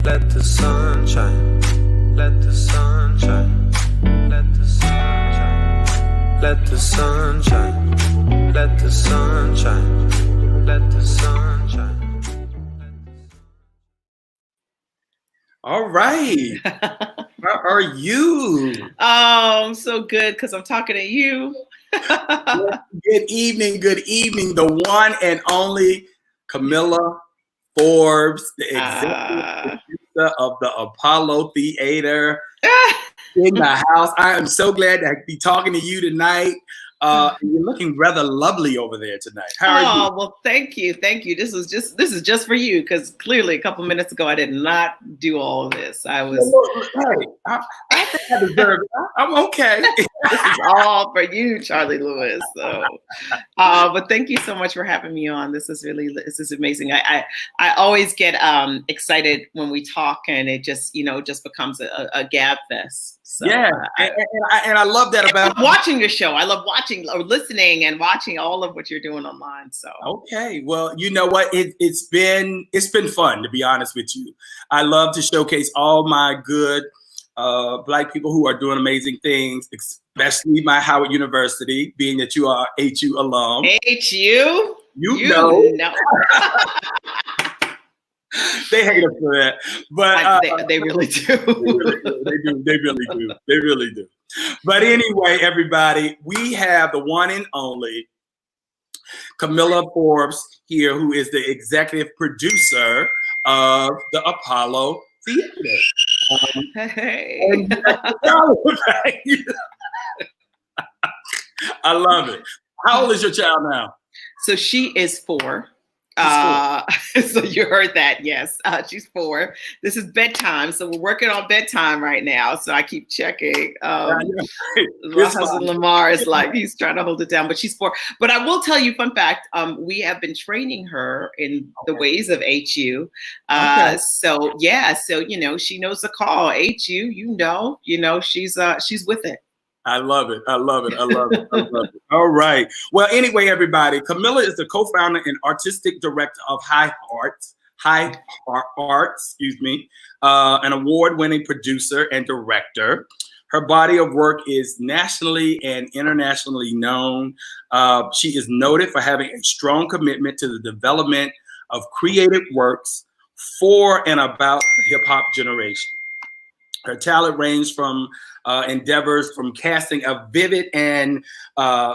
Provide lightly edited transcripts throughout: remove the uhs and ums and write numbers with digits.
Let the sun shine. Let the sun shine. Let the sun shine. Let the sun shine. Let the sun shine. Let the sun shine. All right. How are you? Oh, I'm so good because I'm talking to you. Good evening. Good evening. The one and only Camilla Forbes, the executive producer of the Apollo Theater in the house. I am so glad to be talking to you tonight. You're looking rather lovely over there tonight. How are you? Oh, well, thank you. Thank you. This is just for you because clearly a couple minutes ago I did not do all of this. I was Hey, I think I deserve it. I'm okay. This is all for you, Charlie Lewis. So but thank you so much for having me on. This is amazing. I always get excited when we talk and it just becomes a gab fest. So, yeah, and I love that about watching your show. I love watching or listening and watching all of what you're doing online. So okay, well, you know what? It's been fun, to be honest with you. I love to showcase all my good Black people who are doing amazing things, especially my Howard University, being that you are HU alum. HU? You know. They hate us for that, but they really do. They really do. But anyway, everybody, we have the one and only Camilla Forbes here, who is the executive producer of the Apollo Theater. Hey. I love it. How old is your child now? So she is 4. So you heard that, yes. She's 4. This is bedtime, so we're working on bedtime right now. So I keep checking. My husband Lamar is like he's trying to hold it down, but she's 4. But I will tell you, fun fact: we have been training her in the ways of HU. So yeah, so she knows the call. HU, she's with it. I love it. I love it. I love it. I love it. All right. Well, anyway, everybody, Camilla is the co-founder and artistic director of High Arts, an award-winning producer and director. Her body of work is nationally and internationally known. She is noted for having a strong commitment to the development of creative works for and about the hip-hop generation. Her talent range from endeavors from casting a vivid and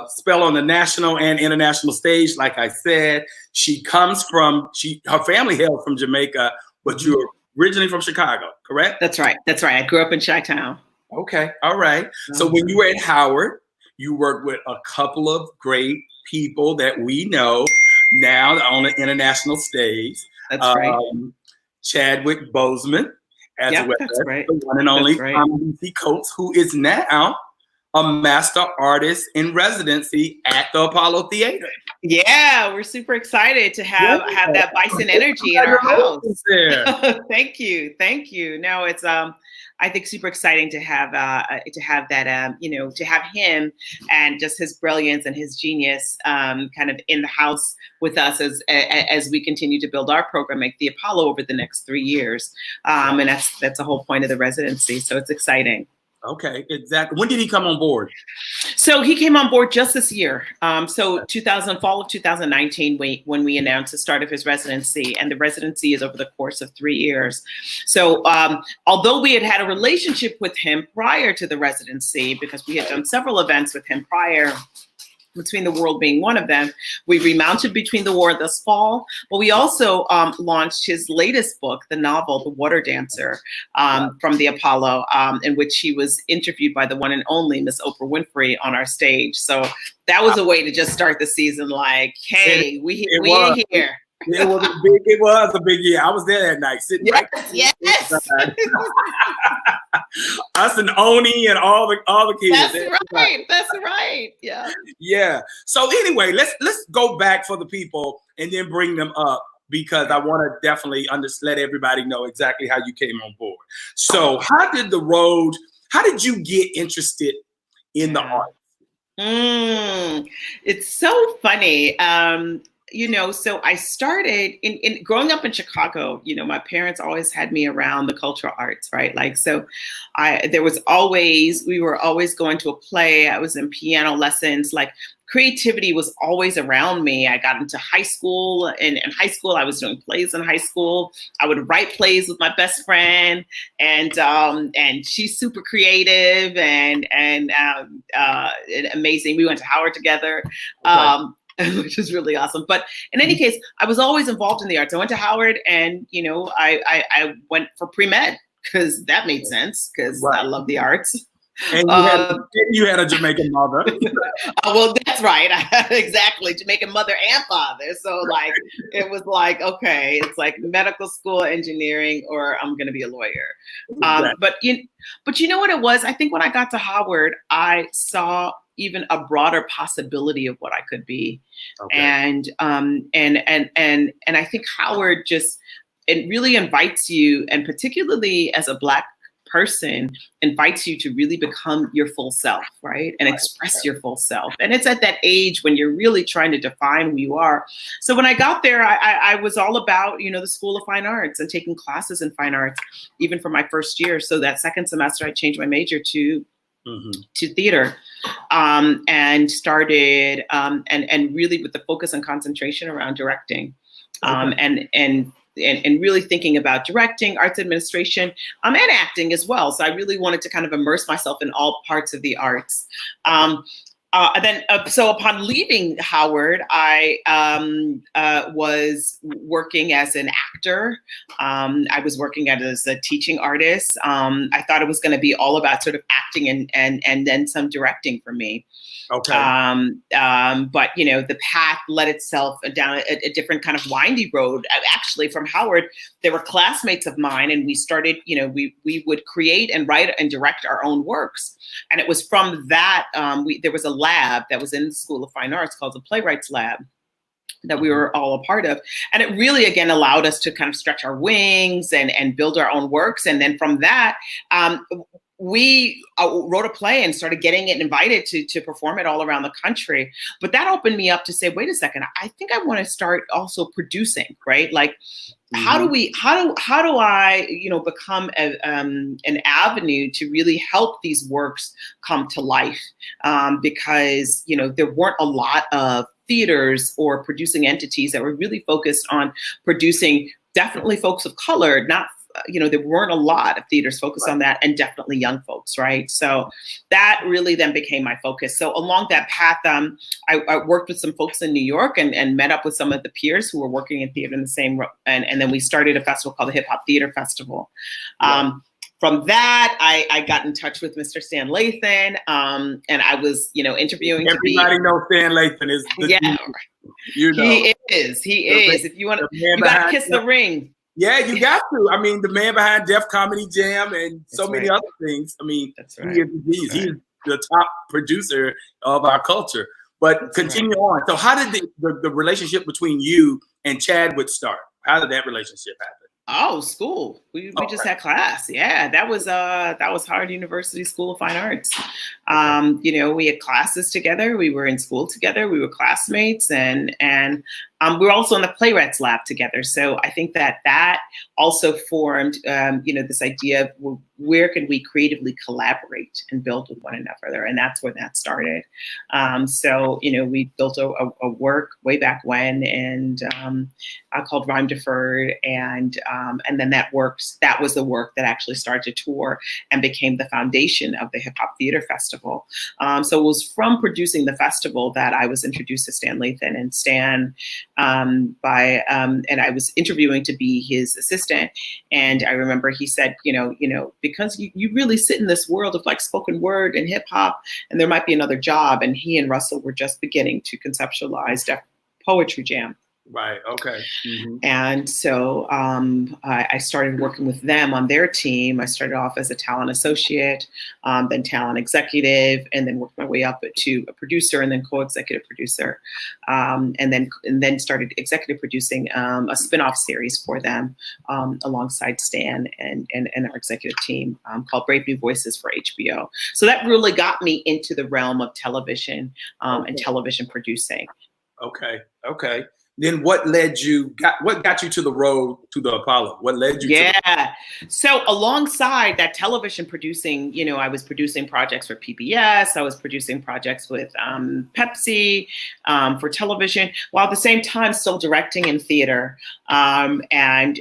spell on the national and international stage. Like I said, her family hails from Jamaica, but you're originally from Chicago, correct? That's right. I grew up in Chi-Town. Okay, all right. So when you were at Howard, you worked with a couple of great people that we know now on the international stage. That's right. Chadwick Boseman. That's right. The one and only Ta-Nehisi Coates, who is now a master artist in residency at the Apollo Theater. Yeah, we're super excited to have that Bison energy in our house. Thank you. No, it's I think super exciting to have that to have him and just his brilliance and his genius kind of in the house with us as we continue to build our program like the Apollo over the next 3 years. And that's the whole point of the residency. So it's exciting. Okay, exactly. When did he come on board? So he came on board just this year. So fall of 2019, when we announced the start of his residency, and the residency is over the course of 3 years. So although we had a relationship with him prior to the residency, because we had done several events with him prior, Between the World being one of them. We remounted Between the World this fall, but we also launched his latest book, the novel, The Water Dancer, from the Apollo, in which he was interviewed by the one and only Miss Oprah Winfrey on our stage. So that was a way to just start the season like, hey, we here. It was a big year. I was there that night, sitting right there. Yes. Us and Oni and all the kids. That's right. Yeah. Yeah. So anyway, let's go back for the people and then bring them up, because I want to definitely let everybody know exactly how you came on board. So how did you get interested in the art? It's so funny. so I started in growing up in Chicago, my parents always had me around the cultural arts, right? Like, so we were always going to a play. I was in piano lessons, like creativity was always around me. I got into high school, and in high school, I was doing plays in high school. I would write plays with my best friend, and she's super creative and amazing. We went to Howard together. Okay. Which is really awesome. But in any case, I was always involved in the arts. I went to Howard, and I went for pre-med because that made sense, because I love the arts. And you had a Jamaican mother. Well, that's right. Exactly. Jamaican mother and father. So like, it was like, okay, it's like medical school, engineering, or I'm going to be a lawyer. But you know what it was? I think when I got to Howard, I saw even a broader possibility of what I could be. Okay. And I think Howard it really invites you, and particularly as a Black person, invites you to really become your full self, right? And express your full self. And it's at that age when you're really trying to define who you are. So when I got there, I was all about, the School of Fine Arts and taking classes in fine arts, even for my first year. So that second semester, I changed my major to theater, and started, and really with the focus and concentration around directing, and really thinking about directing, arts administration, and acting as well. So I really wanted to kind of immerse myself in all parts of the arts. So upon leaving Howard, I was working as an actor. I was working as a teaching artist. I thought it was going to be all about sort of acting and then some directing for me. Okay. But the path led itself down a different kind of windy road. Actually, from Howard, there were classmates of mine, and we started. We would create and write and direct our own works. And it was from that there was a lab that was in the School of Fine Arts called the Playwrights Lab that we were all a part of. And it really, again, allowed us to kind of stretch our wings and build our own works. And then from that, we wrote a play and started getting it invited to perform it all around the country. But that opened me up to say, wait a second, I think I want to start also producing, right? Like, how do I, become an avenue to really help these works come to life? Because, there weren't a lot of theaters or producing entities that were really focused on producing definitely folks of color, not there weren't a lot of theaters focused on that, and definitely young folks, right? So that really then became my focus. So along that path, I worked with some folks in New York and met up with some of the peers who were working in theater in the same, and then we started a festival called the Hip Hop Theater Festival. From that, I got in touch with Mr. Stan Lathan, and I was, interviewing. Everybody knows Stan Lathan is. He is. If you want to, you got to kiss the ring. Yeah, you got to. I mean, the man behind Def Comedy Jam and so many other things. I mean, he's the top producer of our culture. But continue on. So how did the relationship between you and Chadwick start? How did that relationship happen? Oh, school. We just had class. Yeah, that was Howard University School of Fine Arts. We had classes together. We were in school together. We were classmates, and we were also in the Playwrights Lab together. So I think that also formed, this idea of where can we creatively collaborate and build with one another, and that's where that started. We built a work way back when, and called Rhyme Deferred, and then that was the work that actually started to tour and became the foundation of the Hip Hop Theater Festival. So it was from producing the festival that I was introduced to Stan Lathan, and Stan and I was interviewing to be his assistant. And I remember he said, because you really sit in this world of like spoken word and hip hop, and there might be another job. And he and Russell were just beginning to conceptualize Def Poetry Jam. Right. Okay. Mm-hmm. And so I started working with them on their team. I started off as a talent associate, then talent executive, and then worked my way up to a producer, and then co-executive producer, and then started executive producing a spin-off series for them alongside Stan and our executive team called Brave New Voices for HBO. So that really got me into the realm of television and television producing. Okay. then what got you to the road to the Apollo? What led you to Yeah. So alongside that television producing, I was producing projects for PBS. I was producing projects with Pepsi for television, while at the same time still directing in theater and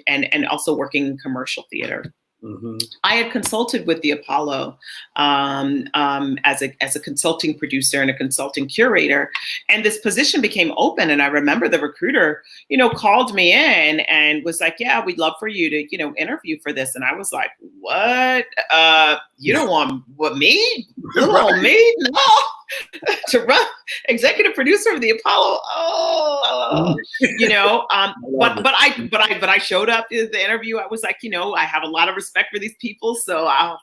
also working in commercial theater. Mm-hmm. I had consulted with the Apollo as a consulting producer and a consulting curator, and this position became open. And I remember the recruiter, called me in and was like, "Yeah, we'd love for you to, interview for this." And I was like, "What? You don't want me? Little old me? No." To run executive producer of the Apollo. But I showed up to the interview. I was like, I have a lot of respect for these people, so I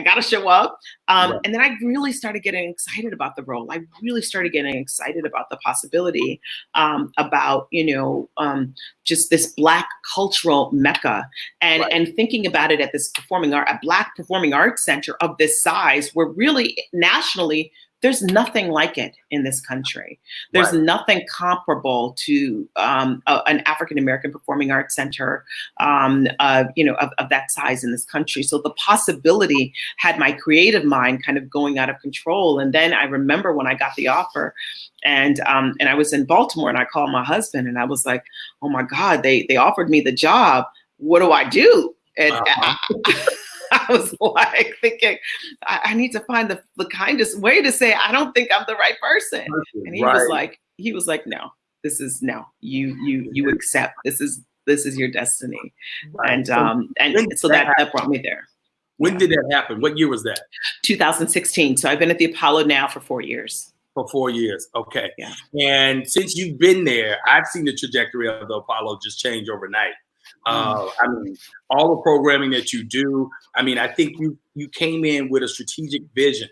got to show up. And then I really started getting excited about the role. I really started getting excited about the possibility about, just this Black cultural mecca and thinking about it at this a Black performing arts center of this size, where really nationally, there's nothing like it in this country. There's nothing comparable to an African-American performing arts center, of that size in this country. So the possibility had my creative mind kind of going out of control. And then I remember when I got the offer and I was in Baltimore, and I called my husband and I was like, "Oh my God, they offered me the job. What do I do?" And I was like thinking, I need to find the kindest way to say, I don't think I'm the right person. And he was like, "No, you accept, this is your destiny." And so that brought me there. When did that happen? What year was that? 2016. So I've been at the Apollo now for 4 years. For 4 years. Okay. Yeah. And since you've been there, I've seen the trajectory of the Apollo just change overnight. I mean, all the programming that you do, I think you came in with a strategic vision.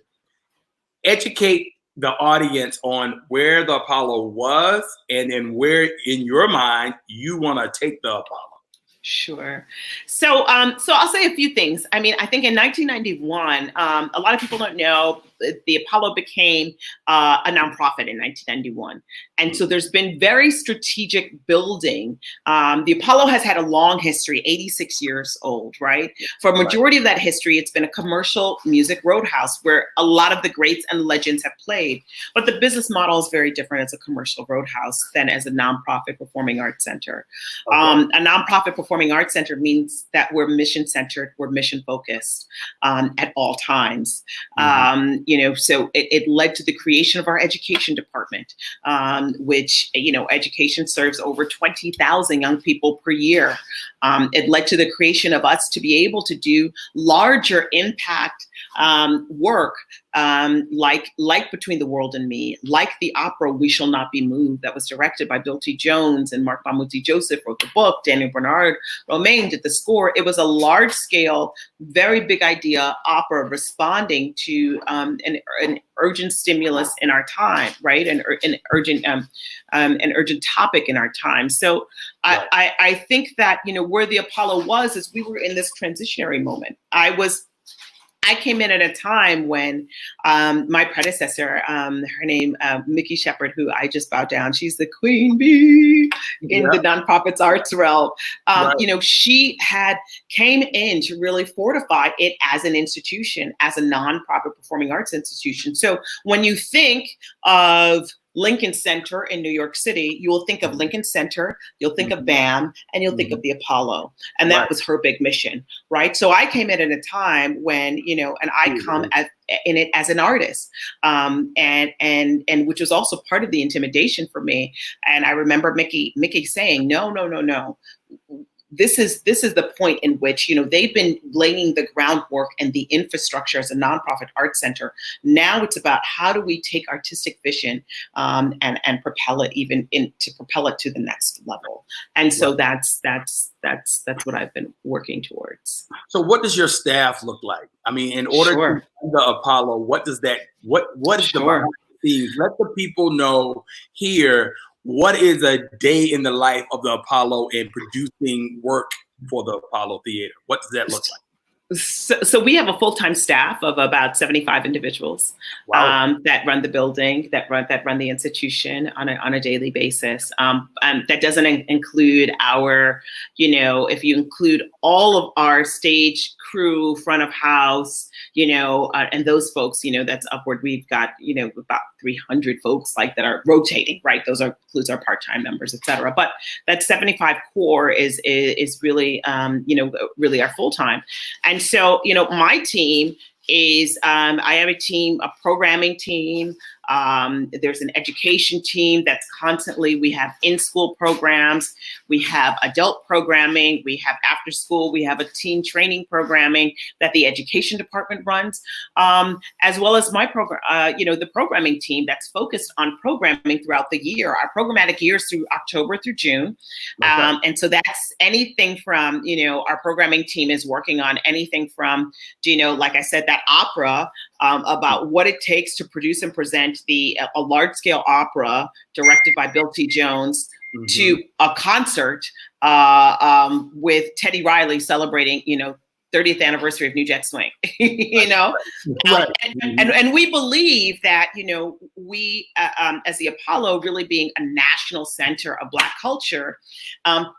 Educate the audience on where the Apollo was, and then where in your mind you want to take the Apollo. Sure. So I'll say a few things. I think in 1991, a lot of people don't know, the Apollo became a nonprofit in 1991. And so there's been very strategic building. The Apollo has had a long history, 86 years old, right? For a majority of that history, it's been a commercial music roadhouse where a lot of the greats and legends have played. But the business model is very different as a commercial roadhouse than as a nonprofit performing arts center. Okay. A nonprofit performing arts center means that we're mission centered, we're mission focused at all times. Mm-hmm. So it led to the creation of our education department, which, education serves over 20,000 young people per year. It led to the creation of us to be able to do larger impact work, like Between the World and Me, like the opera We Shall Not Be Moved, that was directed by Bill T. Jones, and Mark Bamuthi Joseph wrote the book. Daniel Bernard Romain did the score. It was a large scale, very big idea opera responding to an urgent stimulus in our time, right? An urgent topic in our time. So I think that, where the Apollo was is we were in this transitionary moment. I came in at a time when my predecessor, her name, Mickey Shepard, who I just bowed down, she's the queen bee in the nonprofits arts realm. She came in to really fortify it as an institution, as a nonprofit performing arts institution. So when you think of Lincoln Center in New York City, you will think of Lincoln Center, you'll think of BAM, and you'll think of the Apollo. And that was her big mission, right? So I came in at a time when, and I come in it as an artist, and which was also part of the intimidation for me. And I remember Mickey saying, no. This is the point in which, they've been laying the groundwork and the infrastructure as a nonprofit art center. Now it's about how do we take artistic vision and propel it to the next level. And so that's what I've been working towards. So what does your staff look like? In order to do the Apollo, what is the behind the scenes? Let the people know here, what is a day in the life of the Apollo and producing work for the Apollo Theater? What does that look like? So we have a full-time staff of about 75 individuals. Wow. That run the building, that run the institution on a daily basis. That doesn't include our, if you include all of our stage crew, front of house, and those folks, that's upward. We've got, about 300 folks that are rotating, right? Those includes our part-time members, et cetera. But that 75 core is really, really our full-time. And so, my team is, I have a programming team. There's an education team that's we have in-school programs, we have adult programming, we have after school, we have a teen training programming that the education department runs, as well as my program, the programming team that's focused on programming throughout the year. Our programmatic year is through October through June. Okay. And so that's anything from, our programming team is working on anything from, like I said, that opera, about what it takes to produce and present a large-scale opera directed by Bill T. Jones, mm-hmm. to a concert with Teddy Riley celebrating, 30th anniversary of New Jack Swing, Right. And we believe that, we, as the Apollo really being a national center of Black culture,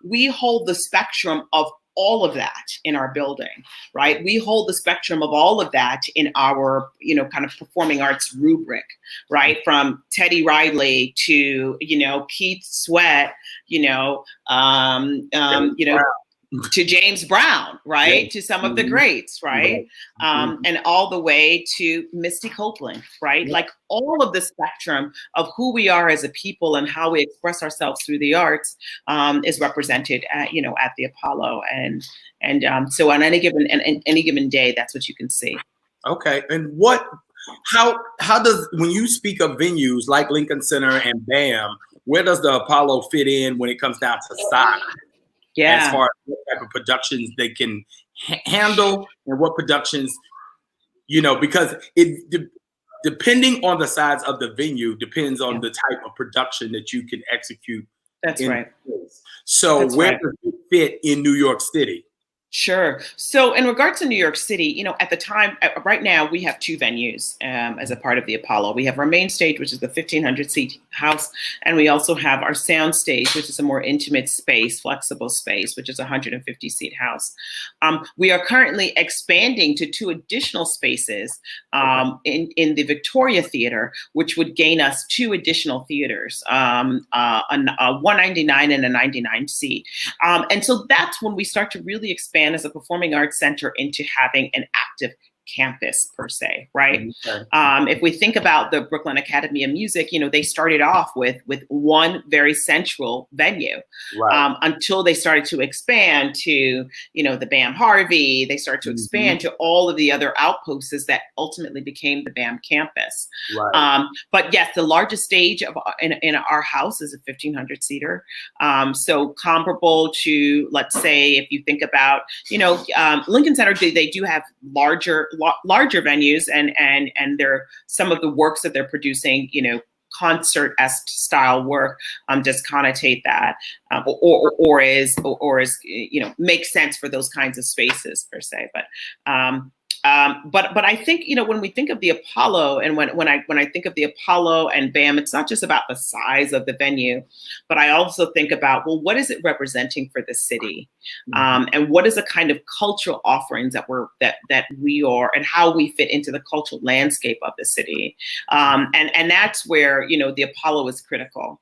we hold the spectrum of all of that in our building, right? We hold the spectrum of all of that in our, kind of performing arts rubric, right? From Teddy Riley to, Keith Sweat, to James Brown, right? Yeah. To some of the greats, right? And all the way to Misty Copeland, right? Yeah. Like all of the spectrum of who we are as a people and how we express ourselves through the arts is represented at, at the Apollo. And so on any given day, that's what you can see. Okay. And how does, when you speak of venues like Lincoln Center and BAM, where does the Apollo fit in when it comes down to size? Yeah. As far as what type of productions they can handle and what productions, because depending on the size of the venue depends on the type of production that you can execute. That's right. So where does it fit in New York City? Sure. So in regards to New York City, at the time, right now, we have two venues as a part of the Apollo. We have our main stage, which is the 1,500 seat house. And we also have our sound stage, which is a more intimate space, flexible space, which is a 150 seat house. We are currently expanding to two additional spaces in the Victoria Theater, which would gain us two additional theaters, a 199 and a 99 seat. And so that's when we start to really expand as a performing arts center into having an active campus per se, right? Okay. If we think about the Brooklyn Academy of Music, they started off with one very central venue, right. Until they started to expand to, the BAM Harvey, they started to expand to all of the other outposts that ultimately became the BAM campus. Right. But yes, the largest stage in our house is a 1,500 seater. So comparable to, let's say, if you think about, Lincoln Center, they do have larger venues and they're some of the works that they're producing, concert-esque style work, just connotate that, or is makes sense for those kinds of spaces per se. But I think, when we think of the Apollo and when I think of the Apollo and BAM, it's not just about the size of the venue, but I also think about, well, what is it representing for the city? And what is the kind of cultural offerings that we are and how we fit into the cultural landscape of the city? And that's where, the Apollo is critical.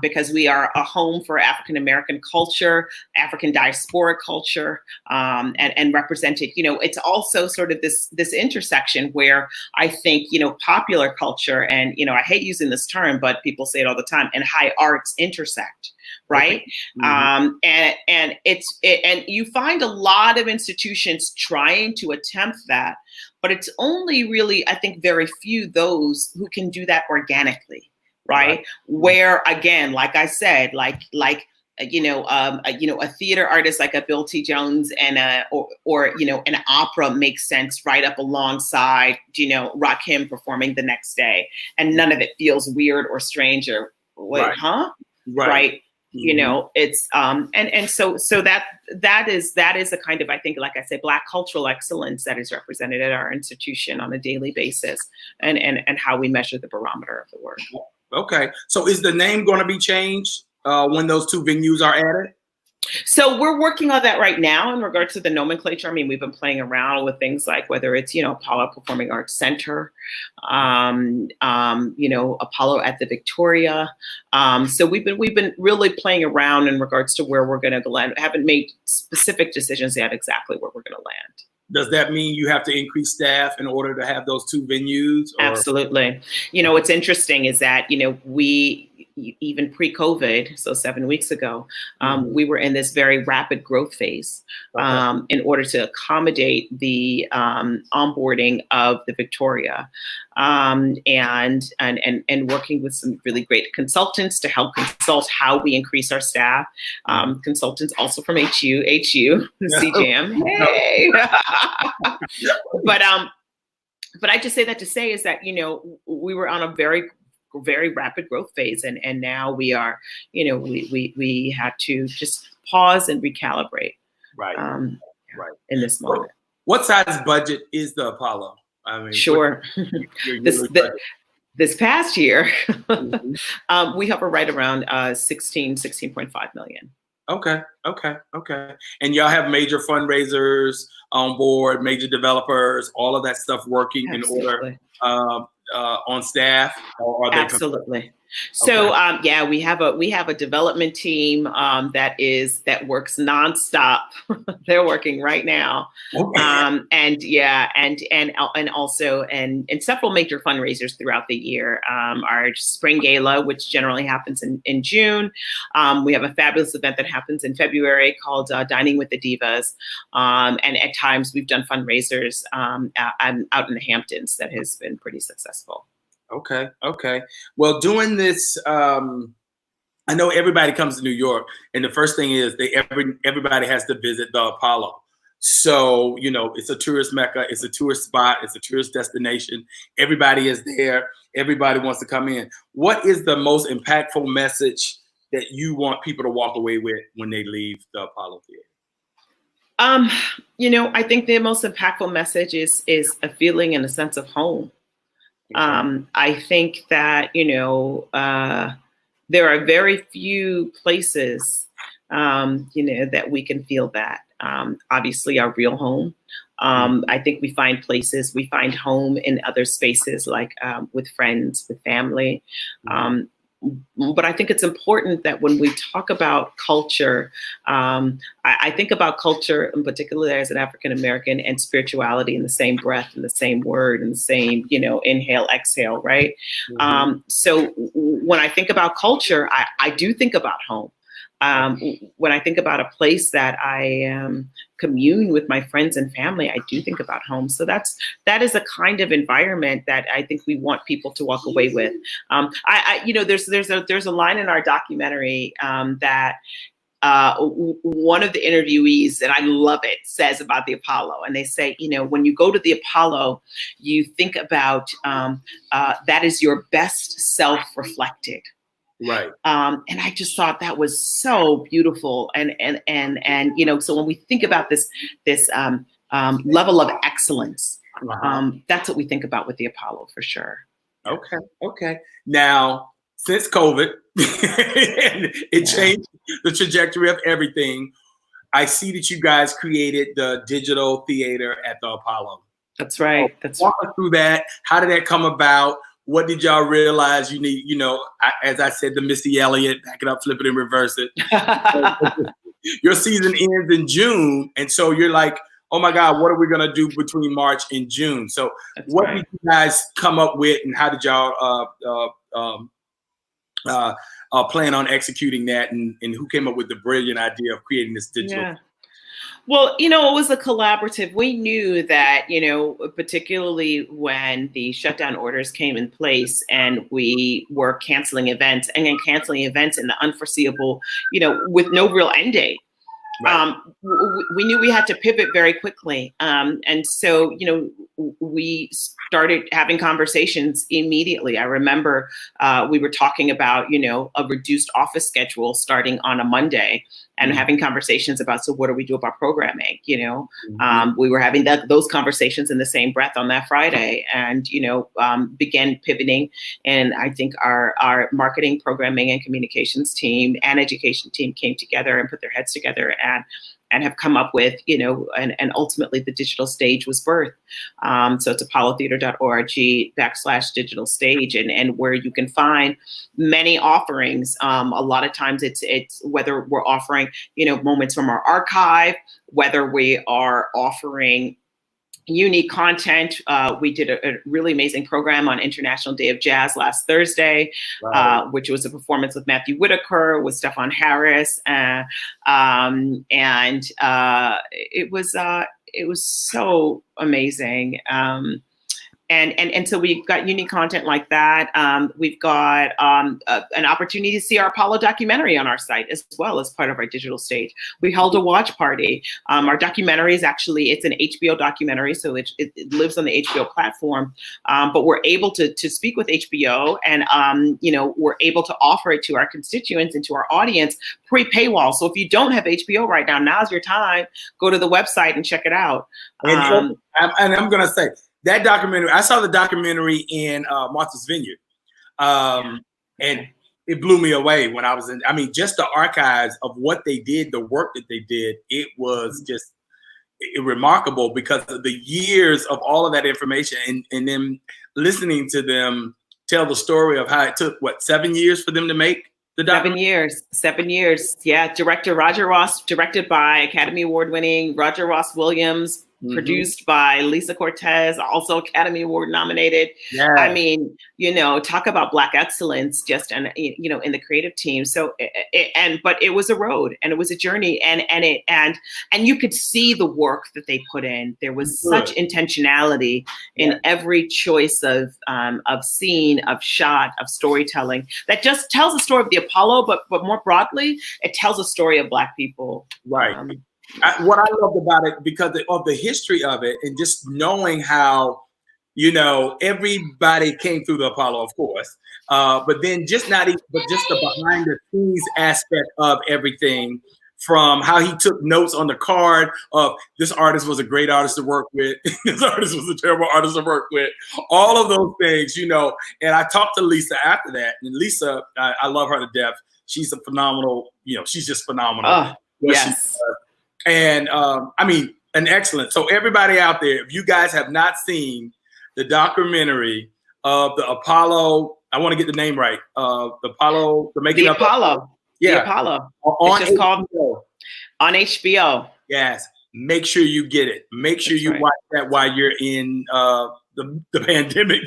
Because we are a home for African-American culture, African diasporic culture, and represented, it's also sort of this intersection where I think, popular culture and, I hate using this term, but people say it all the time, and high arts intersect. Right. And you find a lot of institutions trying to attempt that, but it's only really, I think, very few those who can do that organically. Right. Where, again, like I said, a theater artist like a Bill T. Jones and or an opera makes sense right up alongside, Rakim performing the next day. And none of it feels weird or strange or wait, huh? Right. You know, it's and so that is a kind of, I think, like I said, Black cultural excellence that is represented at our institution on a daily basis, and how we measure the barometer of the work. Okay, so is the name going to be changed when those two venues are added? So we're working on that right now in regards to the nomenclature. I mean, we've been playing around with things like whether it's, Apollo Performing Arts Center, Apollo at the Victoria. So we've been really playing around in regards to where we're going to land. Haven't made specific decisions yet exactly where we're going to land. Does that mean you have to increase staff in order to have those two venues? Or? Absolutely. What's interesting is that, we, even pre-COVID, so 7 weeks ago, we were in this very rapid growth phase in order to accommodate the onboarding of the Victoria, and working with some really great consultants to help consult how we increase our staff. Consultants also from HU, CJAM. Hey. But I just say that to say is that, we were on a very rapid growth phase. And now we are, we had to just pause and recalibrate. Right. In this moment. What size budget is the Apollo? I mean, sure. This past year, we hover right around 16.5 million. Okay. And y'all have major fundraisers on board, major developers, all of that stuff working Absolutely. in order on staff? Or are they Absolutely. So we have a development team that works nonstop. They're working right now, and also several major fundraisers throughout the year. Our spring gala, which generally happens in June. We have a fabulous event that happens in February called Dining with the Divas, and at times we've done fundraisers out in the Hamptons that has been pretty successful. Okay. Well, doing this, I know everybody comes to New York, and the first thing is everybody has to visit the Apollo. So, it's a tourist mecca, it's a tourist spot, it's a tourist destination. Everybody is there. Everybody wants to come in. What is the most impactful message that you want people to walk away with when they leave the Apollo Theater? I think the most impactful message is a feeling and a sense of home. I think that, there are very few places, that we can feel that. Obviously, our real home. I think we find home in other spaces, like with friends, with family. But I think it's important that when we talk about culture, I think about culture, in particular as an African American, and spirituality in the same breath, in the same word, in the same, inhale, exhale, right? So when I think about culture, I do think about home. When I think about a place that I commune with my friends and family, I do think about home. So that is a kind of environment that I think we want people to walk away with. There's a line in our documentary that one of the interviewees, and I love it, says about the Apollo. And they say, when you go to the Apollo, you think about that is your best self reflected. Right. And I just thought that was so beautiful. And so when we think about this level of excellence, that's what we think about with the Apollo for sure. Okay. Now, since COVID, it changed the trajectory of everything. I see that you guys created the digital theater at the Apollo. That's right. Walk us through that. How did that come about? What did y'all realize you need? As I said, the Missy Elliott, back it up, flip it, and reverse it. Your season ends in June, and so you're like, oh my God, what are we gonna do between March and June? So what did you guys come up with, and how did y'all plan on executing that, and who came up with the brilliant idea of creating this digital? Yeah. Well, it was a collaborative. We knew that, particularly when the shutdown orders came in place and we were canceling events in the unforeseeable, with no real end date. Right. We knew we had to pivot very quickly. And so, we started having conversations immediately. I remember we were talking about, a reduced office schedule starting on a Monday, and having conversations about, so what do we do about programming? We were having those conversations in the same breath on that Friday, and began pivoting. And I think our marketing, programming, and communications team and education team came together and put their heads together and have come up with, and ultimately the digital stage was birthed. So it's apollotheater.org/digital stage, and where you can find many offerings. A lot of times it's whether we're offering, moments from our archive, whether we are offering unique content. We did a really amazing program on International Day of Jazz last Thursday, Right. which was a performance with Matthew Whitaker, with Stefan Harris, and it was so amazing. And so we've got unique content like that. We've got an opportunity to see our Apollo documentary on our site as well as part of our digital stage. We held a watch party. Our documentary is it's an HBO documentary, so it lives on the HBO platform. But we're able to speak with HBO, and we're able to offer it to our constituents and to our audience pre-paywall. So if you don't have HBO right now, now's your time. Go to the website and check it out. And I'm gonna say, that documentary, I saw the documentary in Martha's Vineyard, and it blew me away when I was in. I mean, just the archives of what they did, the work that they did, it was just remarkable because of the years of all of that information, and then listening to them tell the story of how it took 7 years for them to make the documentary. 7 years. Yeah, director Roger Ross, directed by Academy Award-winning Roger Ross Williams. Produced by Lisa Cortez, also Academy Award nominated. Yeah. I mean, talk about Black excellence just in the creative team. So, but it was a road and it was a journey, and you could see the work that they put in. There was such intentionality in every choice of scene, of shot, of storytelling that just tells a story of the Apollo, but more broadly, it tells a story of Black people. Right. What I loved about it, because of the history of it, and just knowing how, everybody came through the Apollo, of course, but then just the behind the scenes aspect of everything, from how he took notes on the card of this artist was a great artist to work with, this artist was a terrible artist to work with, all of those things, And I talked to Lisa after that, and Lisa, I love her to death. She's a phenomenal, she's just phenomenal. Oh, yes. And an excellent. So everybody out there, if you guys have not seen the documentary of the Apollo, I want to get the name right. The Apollo, the making of Apollo. Yeah, the Apollo. On it's just HBO. called on HBO. Yes, make sure you get it. Make sure you watch that while you're in the pandemic.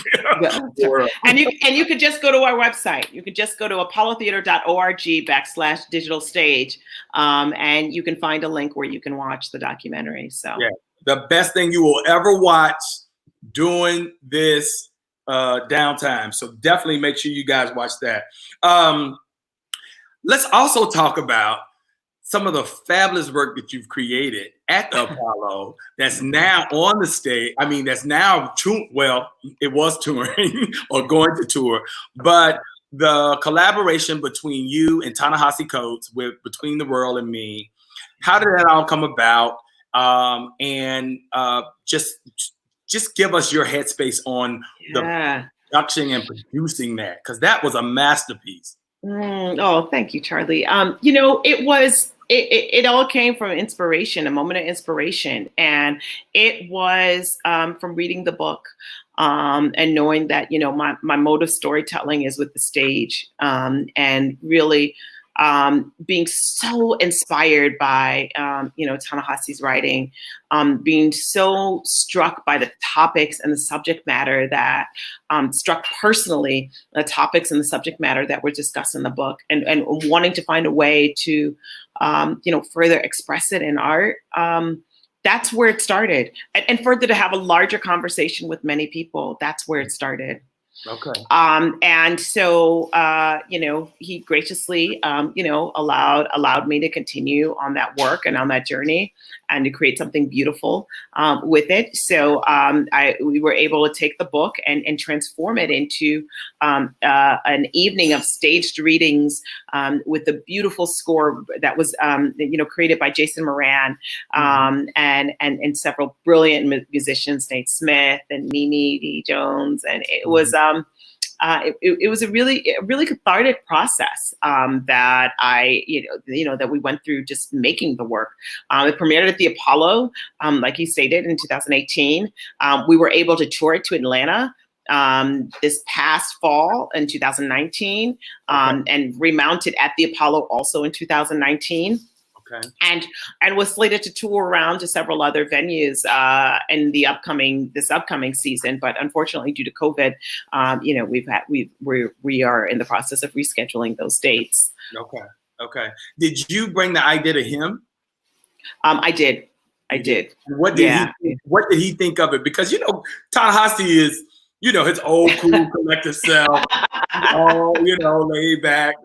And you could just go to our website. You could just go to apollotheater.org/digital stage, and you can find a link where you can watch the documentary. So the best thing you will ever watch during this downtime. So definitely make sure you guys watch that. Let's also talk about some of the fabulous work that you've created at the Apollo that's now on the stage. I mean, that's now, it was touring or going to tour, but the collaboration between you and Ta-Nehisi Coates with Between the World and Me, how did that all come about? Just give us your headspace on the production and producing that, because that was a masterpiece. Oh, thank you, Charlie. It all came from inspiration, a moment of inspiration. And it was from reading the book and knowing that, my mode of storytelling is with the stage, and really being so inspired by, Ta-Nehisi's writing, being so struck by the topics and the subject matter that struck personally, the topics and the subject matter that were discussed in the book, and wanting to find a way to, further express it in art. That's where it started. And further to have a larger conversation with many people, that's where it started. Okay. And so, he graciously, allowed me to continue on that work and on that journey. and to create something beautiful with it. So we were able to take the book and transform it into an evening of staged readings with the beautiful score that was created by Jason Moran and several brilliant musicians, Nate Smith and Mimi D. Jones, and it was it was a really cathartic process that that we went through just making the work. It premiered at the Apollo, like you stated, in 2018. We were able to tour it to Atlanta this past fall in 2019, and remounted at the Apollo also in 2019. Okay. And was slated to tour around to several other venues in this upcoming season, but unfortunately, due to COVID, we are in the process of rescheduling those dates. Okay. Did you bring the idea to him? I did. What did he think of it? Because Ta-Nehisi is his old cool collector self, laid back.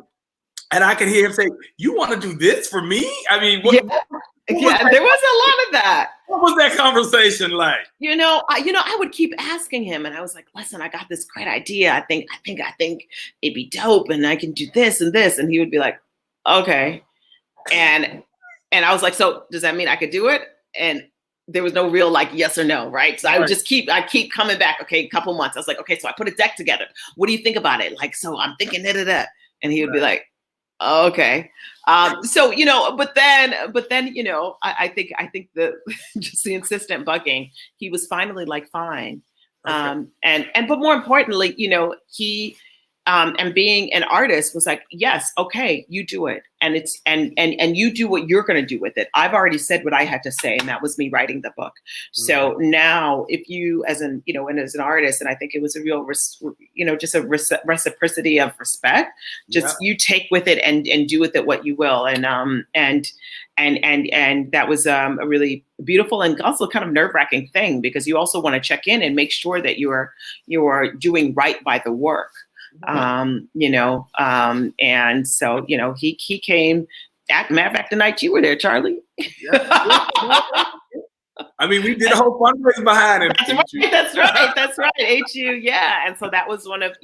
And I could hear him say, "You want to do this for me?" I mean, there was a lot of that. What was that conversation like? I would keep asking him, and I was like, "Listen, I got this great idea. I think it'd be dope, and I can do this and this." And he would be like, "Okay," and I was like, "So does that mean I could do it?" And there was no real yes or no, right? So I would just keep coming back. Okay, a couple months. I was like, "Okay, so I put a deck together. What do you think about it?" So I'm thinking da. And he would be like, okay. But then, I think the just the insistent bugging, he was finally fine. Okay. But more importantly, he, and being an artist was like, yes, okay, you do it. And it's, and you do what you're going to do with it. I've already said what I had to say, and that was me writing the book. Mm-hmm. So now if you, as an artist, and I think it was a real, just a reciprocity of respect, just you take with it and do with it what you will. And that was a really beautiful and also kind of nerve-wracking thing, because you also want to check in and make sure that you are doing right by the work. And so, he came matter of fact, the night you were there, Charlie. I mean, we did a whole fundraiser behind it. That's right. HU. Yeah. And so that was one of,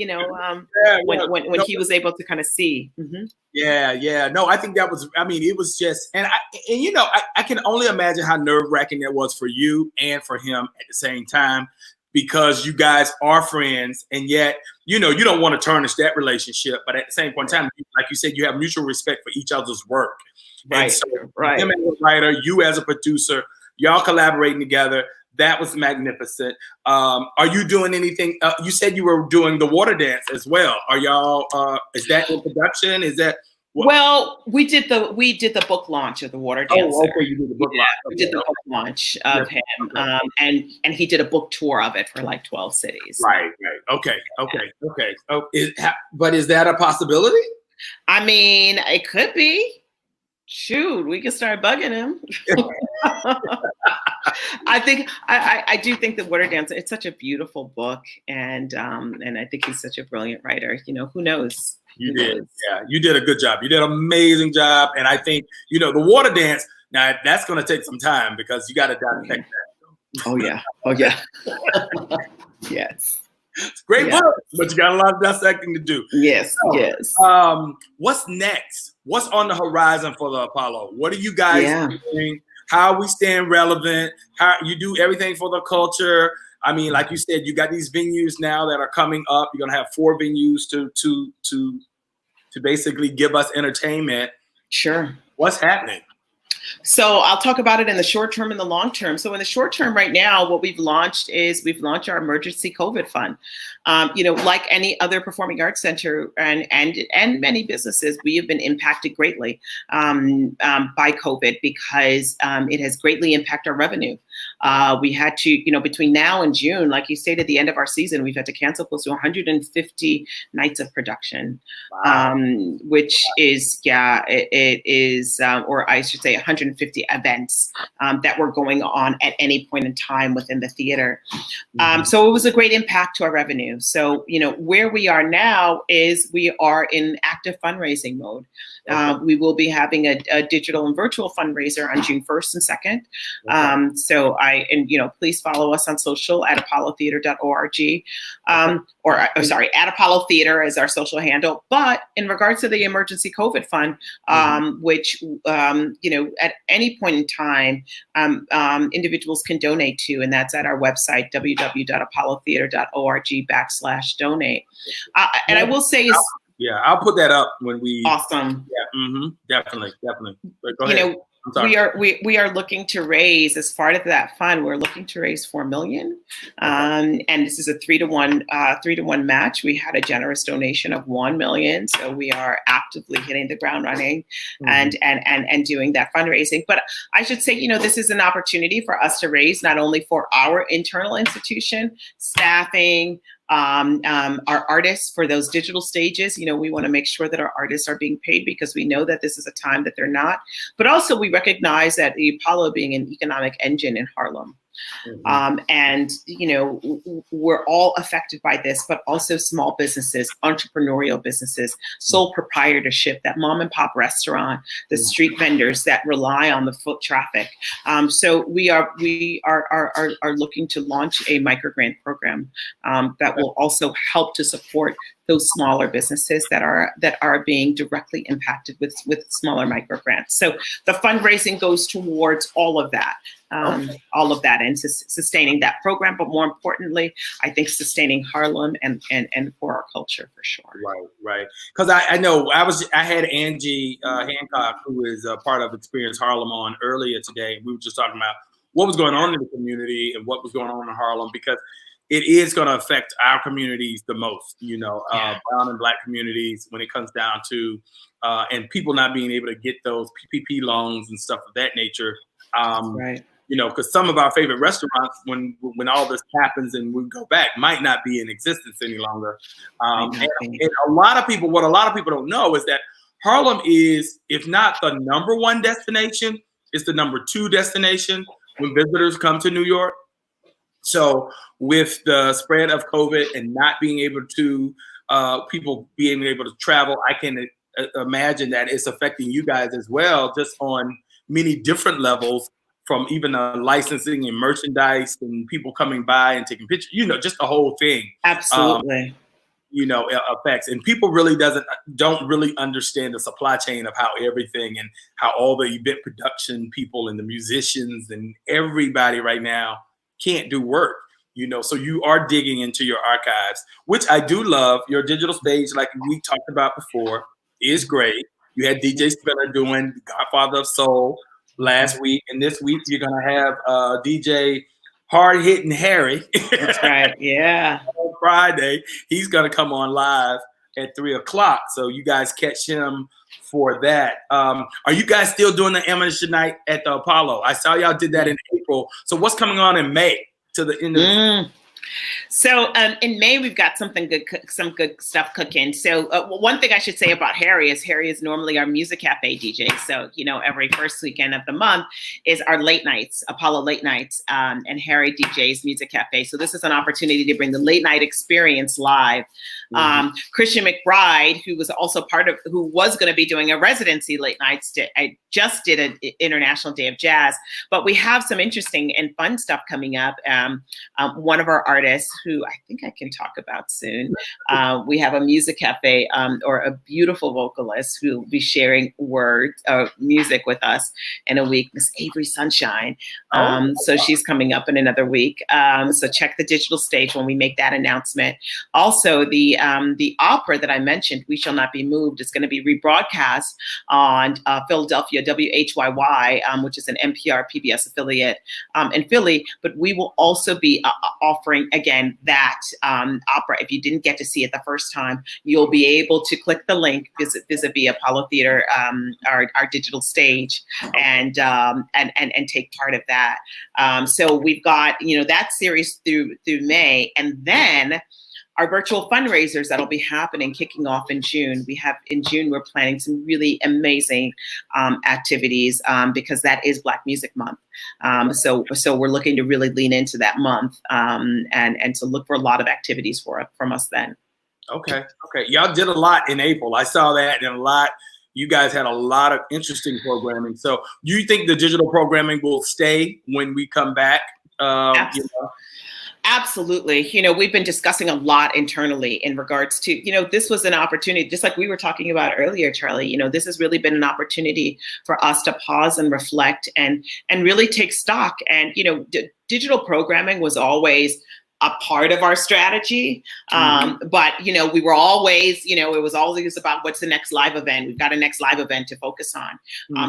when he was able to kind of see. Mm-hmm. Yeah. No, I think that was, it was just, I can only imagine how nerve-wracking that was for you and for him at the same time, because you guys are friends, and yet, you don't want to tarnish that relationship. But at the same point in time, like you said, you have mutual respect for each other's work. Right. And so, him as a writer, you as a producer, y'all collaborating together. That was magnificent. Are you doing anything? You said you were doing the water dance as well. Are y'all? Is that in production? Is that? Well, we did the book launch of the Water Dancer. Oh, okay, you did the book launch. We did the book launch of him, and he did a book tour of it for 12 cities. Right. Okay. Oh, but is that a possibility? It could be. Shoot, we could start bugging him. I do think that Water Dancer, it's such a beautiful book, and I think he's such a brilliant writer. Who knows? You did. Yeah, you did a good job. You did an amazing job. And I think, the water dance, now that's going to take some time, because you got to dissect that. Oh, yeah. Yes. It's a great book, but you got a lot of dissecting to do. Yes, so, yes. What's next? What's on the horizon for the Apollo? What are you guys doing? How are we staying relevant? How you do everything for the culture? Like you said, you got these venues now that are coming up. You're gonna have 4 venues to basically give us entertainment. Sure. What's happening? So I'll talk about it in the short term and the long term. So in the short term right now, what we've launched our emergency COVID fund. Like any other performing arts center and many businesses, we have been impacted greatly by COVID, because it has greatly impacted our revenue. We had to, between now and June, like you stated, the end of our season, we've had to cancel close to 150 nights of production, Wow. which is, it is, or I should say 150 events that were going on at any point in time within the theater. So it was a great impact to our revenue. So, where we are now is we are in active fundraising mode. We will be having a digital and virtual fundraiser on June 1st and 2nd. Please follow us on social at apollotheater.org, at Apollo Theater as our social handle. But in regards to the emergency COVID fund, which, at any point in time, individuals can donate to, and that's at our website, www.apollotheater.org/donate. And I will say I'll put that up when we. Awesome. Yeah, definitely. But go ahead. We are looking to raise, as part of that fund, we're looking to raise $4 million, and this is a 3-to-1 match. We had a generous donation of $1 million, so we are actively hitting the ground running and doing that fundraising. But I should say, this is an opportunity for us to raise not only for our internal institution, staffing, our artists for those digital stages. We want to make sure that our artists are being paid, because we know that this is a time that they're not. But also we recognize that the Apollo being an economic engine in Harlem. We're all affected by this, but also small businesses, entrepreneurial businesses, sole proprietorship, that mom and pop restaurant, the street vendors that rely on the foot traffic. So we are looking to launch a microgrant program that will also help to support those smaller businesses that are being directly impacted with smaller microgrants. So the fundraising goes towards all of that. And sustaining that program, but more importantly, I think sustaining Harlem and for our culture, for sure. Right. Because I know I had Angie Hancock, who is a part of Experience Harlem, on earlier today. We were just talking about what was going on in the community and what was going on in Harlem, because it is going to affect our communities the most, brown and black communities, when it comes down to, and people not being able to get those PPP loans and stuff of that nature. Right. Because some of our favorite restaurants, when all this happens and we go back, might not be in existence any longer. And a lot of people, what a lot of people don't know is that Harlem is, if not the #1 destination, it's the #2 destination when visitors come to New York. So with the spread of COVID and not being able to, people being able to travel, I can imagine that it's affecting you guys as well, just on many different levels, from even licensing and merchandise and people coming by and taking pictures, just the whole thing. Absolutely. Affects, and people really don't really understand the supply chain of how everything, and how all the event production people and the musicians and everybody right now can't do work, so you are digging into your archives, which I do love. Your digital stage, like we talked about before, is great. You had DJ Spiller doing Godfather of Soul last week, and this week you're gonna have DJ Hard Hitting Harry. That's right. Yeah. On Friday, he's gonna come on live at 3:00, so you guys catch him for that. Are you guys still doing the Amateur Night at the Apollo? I saw y'all did that in April. So what's coming on in May to the end of So in May, we've got some good stuff cooking. So one thing I should say about Harry is normally our Music Cafe DJ. So, every first weekend of the month is our late nights, Apollo late nights, and Harry DJs Music Cafe. So this is an opportunity to bring the late night experience live. Christian McBride, who was also who was going to be doing a residency late nights, I just did an International Day of Jazz, but we have some interesting and fun stuff coming up. One of our artists, who I think I can talk about soon, we have a Music Cafe, or a beautiful vocalist who will be sharing music with us in a week, Miss Avery Sunshine. So she's coming up in another week. So check the digital stage when we make that announcement. Also, the the opera that I mentioned, We Shall Not Be Moved, is going to be rebroadcast on Philadelphia WHYY, which is an NPR PBS affiliate in Philly. But we will also be offering again that opera. If you didn't get to see it the first time, you'll be able to click the link vis-a-vis Apollo Theater, our digital stage, and take part of that. So we've got that series through May, and then our virtual fundraisers that'll be happening, kicking off in June. In June we're planning some really amazing activities because that is Black Music Month. So we're looking to really lean into that month and to look for a lot of activities from us then. Okay. Y'all did a lot in April. I saw that, and you guys had a lot of interesting programming. So do you think the digital programming will stay when we come back? Absolutely. We've been discussing a lot internally in regards to, this was an opportunity, just like we were talking about earlier, Charlie, this has really been an opportunity for us to pause and reflect and really take stock. And, digital programming was always a part of our strategy. But, we were always, it was always about what's the next live event. We've got a next live event to focus on.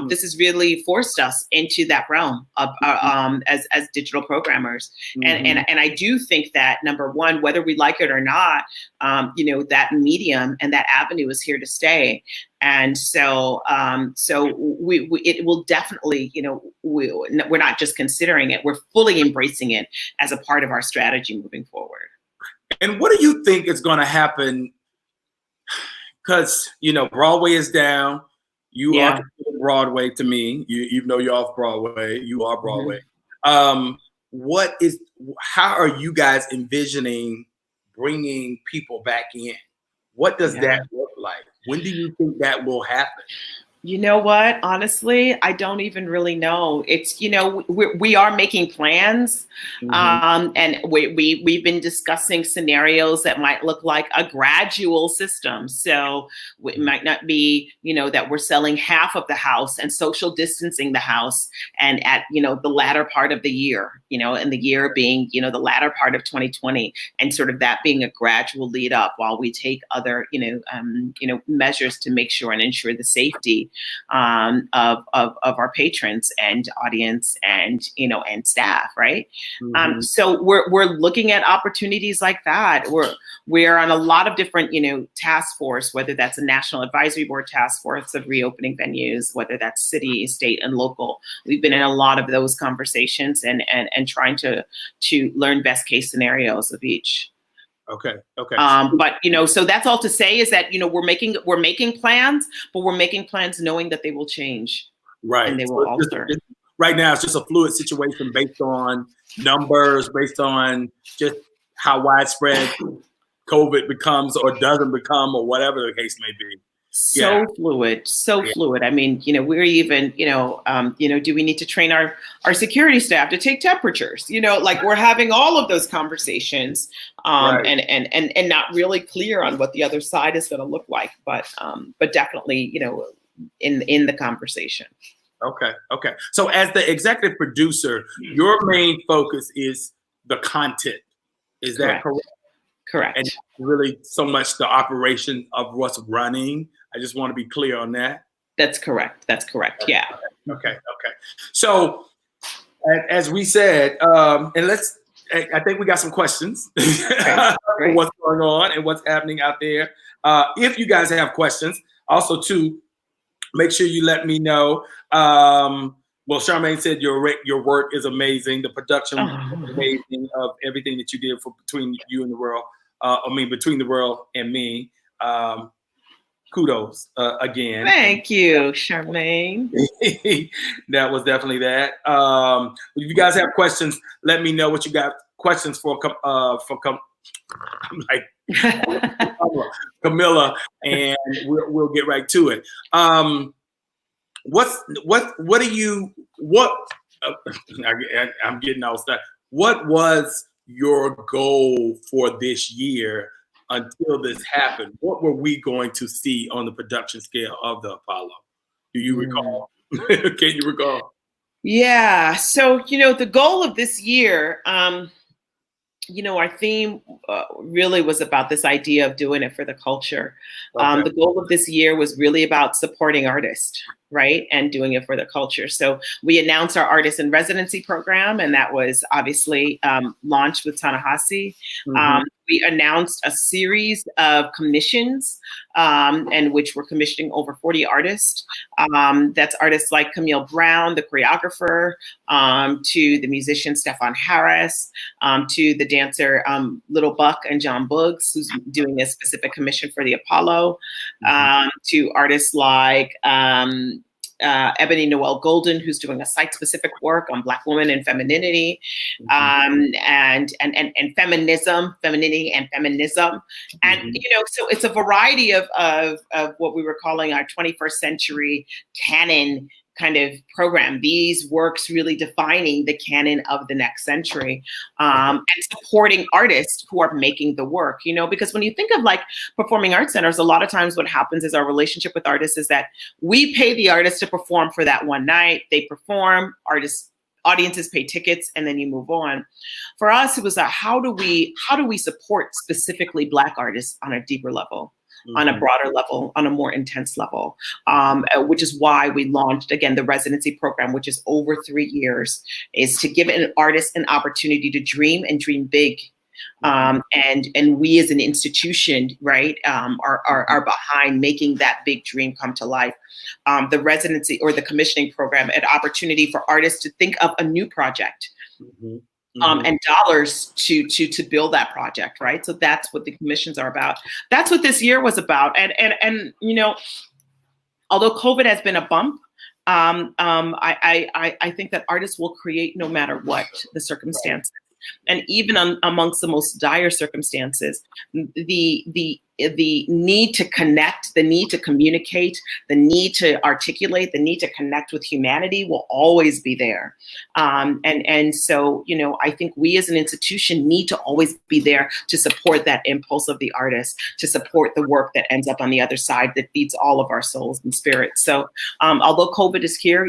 This has really forced us into that realm of as digital programmers. And I do think that, number one, whether we like it or not, that medium and that avenue is here to stay. And so, it will definitely, we're not just considering it, we're fully embracing it as a part of our strategy moving forward. And what do you think is going to happen? Because, Broadway is down. You are Broadway to me, even though you're off Broadway, you are Broadway. How are you guys envisioning bringing people back in? What does that look like? When do you think that will happen? You know what? Honestly, I don't even really know. It's, we are making plans, and we've been discussing scenarios that might look like a gradual system. So it might not be, that we're selling half of the house and social distancing the house, and at, the latter part of the year, and the year being, the latter part of 2020, and sort of that being a gradual lead up while we take other, measures to make sure and ensure the safety of our patrons and audience and staff, right? So we're looking at opportunities like that. We're on a lot of different task force, whether that's a national advisory board task force of reopening venues, whether that's city, state, and local. We've been in a lot of those conversations and trying to learn best case scenarios of each. Okay. But so that's all to say is that we're making plans, but we're making plans knowing that they will change, right? And they will alter. Right now, it's just a fluid situation based on numbers, based on just how widespread COVID becomes or doesn't become, or whatever the case may be. So fluid. I mean, we're even, do we need to train our security staff to take temperatures? Like we're having all of those conversations, and not really clear on what the other side is going to look like, but definitely, in the conversation. Okay. So as the executive producer, your main focus is the content. Is that correct? Correct. And really so much the operation of what's running. I just want to be clear on that. That's correct. Yeah. Okay. So as we said, and I think we got some questions for what's going on and what's happening out there. If you guys have questions, also too, make sure you let me know. Well, Charmaine said your work is amazing. The production is amazing of everything that you did between you and the world. Between the world and me. Kudos again. Thank you, Charmaine. That was definitely that. If you guys have questions, let me know what you got questions for. I'm like Camilla, and we'll get right to it. I'm getting all stuff. What was your goal for this year until this happened? What were we going to see on the production scale of the Apollo? Do you recall? Can you recall? Yeah. So, the goal of this year, our theme really was about this idea of doing it for the culture. Okay. The goal of this year was really about supporting artists, right? And doing it for the culture. So we announced our artist in residency program, and that was obviously launched with Ta-Nehisi. Mhm. We announced a series of commissions, and which we're commissioning over 40 artists. That's artists like Camille Brown, the choreographer, to the musician Stefan Harris, to the dancer Little Buck and John Boogs, who's doing a specific commission for the Apollo, to artists like Ebony Noel Golden, who's doing a site-specific work on Black women and femininity, and feminism, femininity and feminism, and so it's a variety of what we were calling our 21st century canon kind of program. These works really defining the canon of the next century, and supporting artists who are making the work, because when you think of like performing arts centers, a lot of times what happens is our relationship with artists is that we pay the artist to perform for that one night. They perform, audiences pay tickets, and then you move on. For us, it was how do we support specifically Black artists on a deeper level? On a broader level, on a more intense level, which is why we launched, again, the residency program, which is over 3 years, is to give an artist an opportunity to dream and dream big. And we as an institution, right, are behind making that big dream come to life. The residency or the commissioning program, an opportunity for artists to think of a new project. And dollars to build that project, right? So that's what the commissions are about. That's what this year was about. And although COVID has been a bump, I think that artists will create no matter what the circumstances. And even amongst the most dire circumstances, the need to connect, the need to communicate, the need to articulate, the need to connect with humanity will always be there. And so, I think we as an institution need to always be there to support that impulse of the artist, to support the work that ends up on the other side that feeds all of our souls and spirits. So although COVID is here,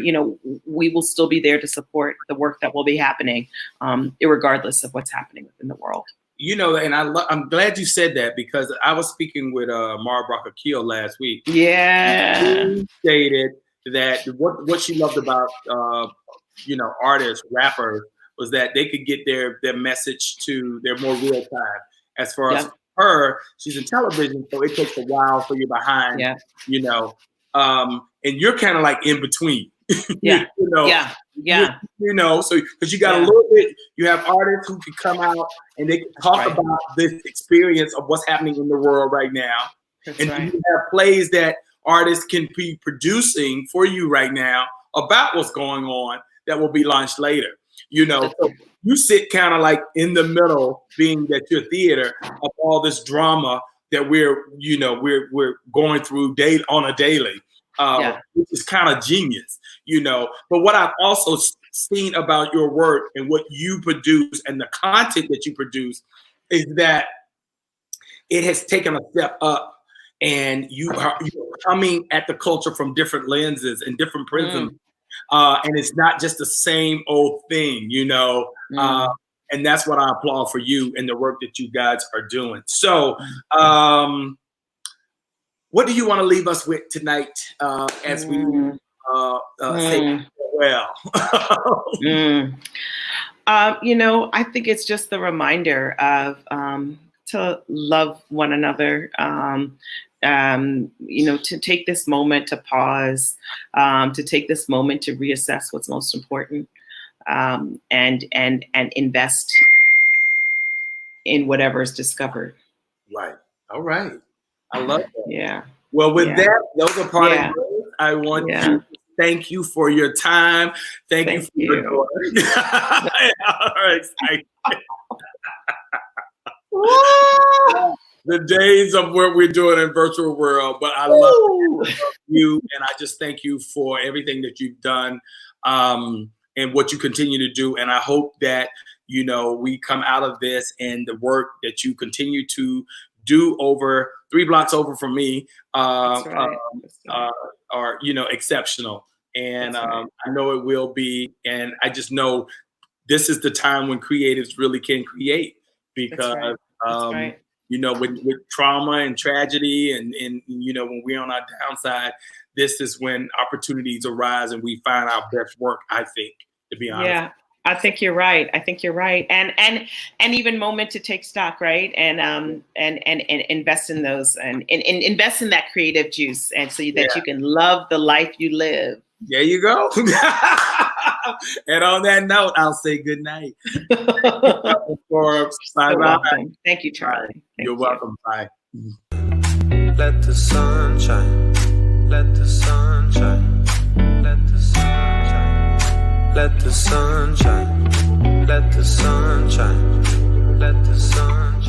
we will still be there to support the work that will be happening, irregardless of what's happening within the world. And I'm glad you said that, because I was speaking with Mara Brock Akil last week. Yeah. She stated that what she loved about artists, rappers, was that they could get their message to their more real time. As far as her, she's in television, so it takes a while for you behind, and you're kind of like in between. So because you got a little bit, you have artists who can come out and they can talk about this experience of what's happening in the world right now. You have plays that artists can be producing for you right now about what's going on that will be launched later. So you sit kind of like in the middle, being that you're theater of all this drama that we're going through on a daily. Which is kind of genius, But what I've also seen about your work and what you produce and the content that you produce is that it has taken a step up, and you're coming at the culture from different lenses and different prisms, and it's not just the same old thing, and that's what I applaud for you and the work that you guys are doing. So, what do you want to leave us with tonight as we say farewell? I think it's just the reminder of to love one another, to take this moment to pause, to take this moment to reassess what's most important, and invest in whatever is discovered. Right. All right. I love that. Yeah. Well, with that, those are part of it. I want to thank you for your time. Thank you for your daughter. All right. The days of what we're doing in virtual world, but I love you, and I just thank you for everything that you've done, and what you continue to do. And I hope that we come out of this, and the work that you continue to do over 3 blocks over from me are exceptional, and I know it will be. And I just know this is the time when creatives really can create, because That's right. you know, with trauma and tragedy and you know, when we're on our downside, this is when opportunities arise and we find our best work, I think, to be honest. Yeah, I think you're right. And even moment to take stock, right? And invest in those and invest in that creative juice, and so that you can love the life you live. There you go. And on that note, I'll say good night. Bye-bye. Thank you, Charlie. You're welcome. Bye. Let the sun shine. Let the sun shine. Let the sun shine. Let the sun shine. Let the sun shine. Let the sun